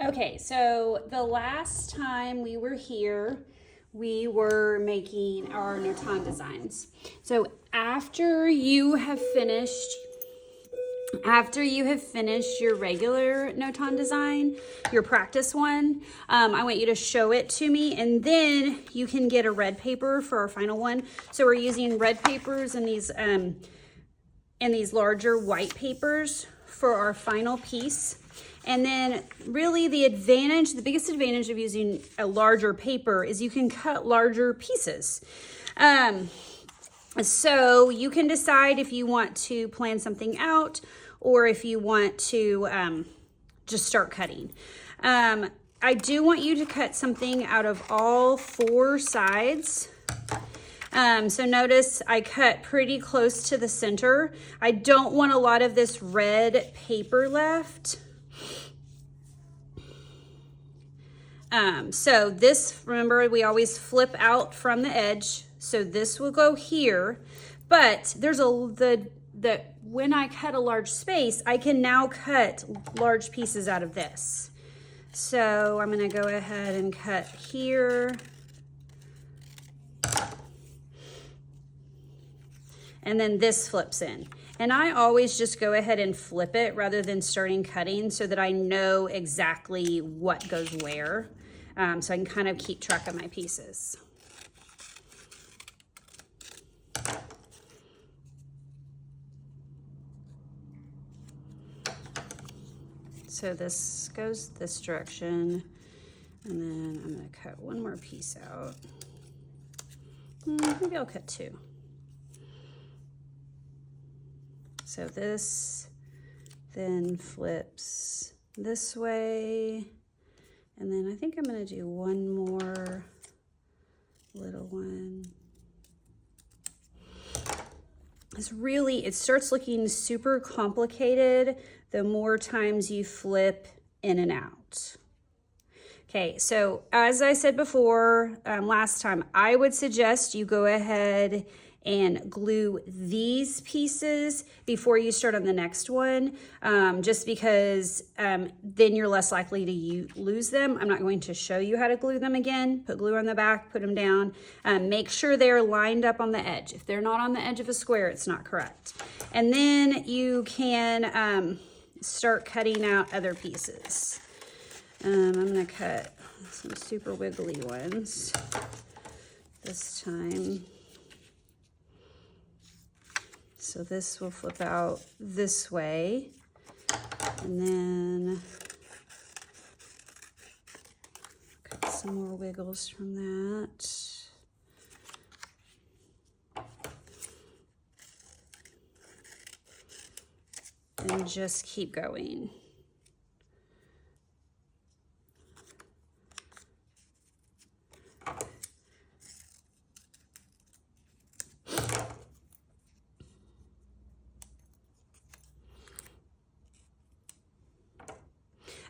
Okay, so the last time we were here, we were making our Notan designs. So after you have finished your regular Notan design, your practice one, I want you to show it to me, and then you can get a red paper for our final one. So we're using red papers and these larger white papers for our final piece. And then really the biggest advantage of using a larger paper is you can cut larger pieces. So you can decide if you want to plan something out or if you want to just start cutting. I do want you to cut something out of all 4 sides. So notice I cut pretty close to the center. I don't want a lot of this red paper left. So this, remember, we always flip out from the edge. So this will go here, but there's when I cut a large space, I can now cut large pieces out of this. So I'm going to go ahead and cut here. And then this flips in. And I always just go ahead and flip it rather than starting cutting so that I know exactly what goes where. So I can kind of keep track of my pieces. So this goes this direction, and then I'm going to cut one more piece out. Maybe I'll cut 2. So this then flips this way, and then I think I'm going to do one more little one. It starts looking super complicated the more times you flip in and out. Okay, so as I said before, last time, I would suggest you go ahead and glue these pieces before you start on the next one, just because then you're less likely to lose them. I'm not going to show you how to glue them again. Put glue on the back, put them down. Make sure they're lined up on the edge. If they're not on the edge of a square, it's not correct. And then you can start cutting out other pieces. I'm gonna cut some super wiggly ones this time. So this will flip out this way, and then cut some more wiggles from that. And just keep going.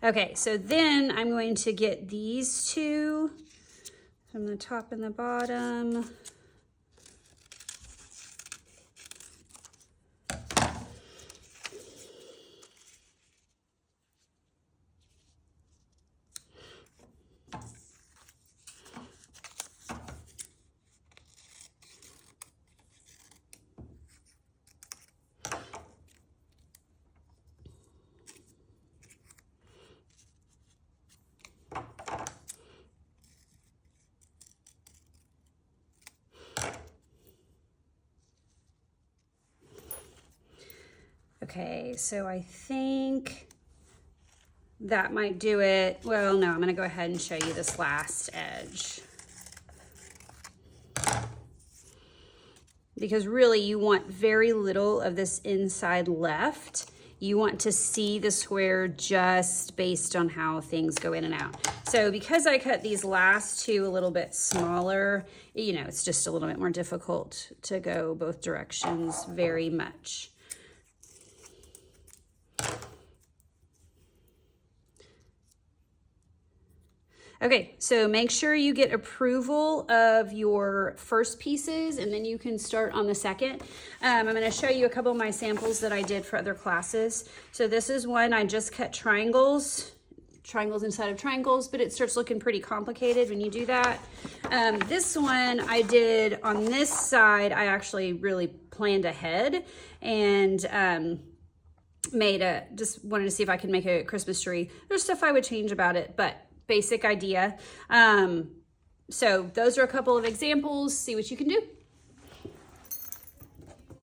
Okay, so then I'm going to get these 2 from the top and the bottom. Okay, so I think that might do it. Well, no, I'm going to go ahead and show you this last edge. Because really you want very little of this inside left. You want to see the square just based on how things go in and out. So because I cut these last 2 a little bit smaller, you know, it's just a little bit more difficult to go both directions very much. Okay, so make sure you get approval of your first pieces and then you can start on the second. I'm gonna show you a couple of my samples that I did for other classes. So this is one I just cut triangles triangles inside of triangles, but it starts looking pretty complicated when you do that. This one I did on this side, I actually really planned ahead and just wanted to see if I could make a Christmas tree. There's stuff I would change about it, but basic idea. So those are a couple of examples. See what you can do.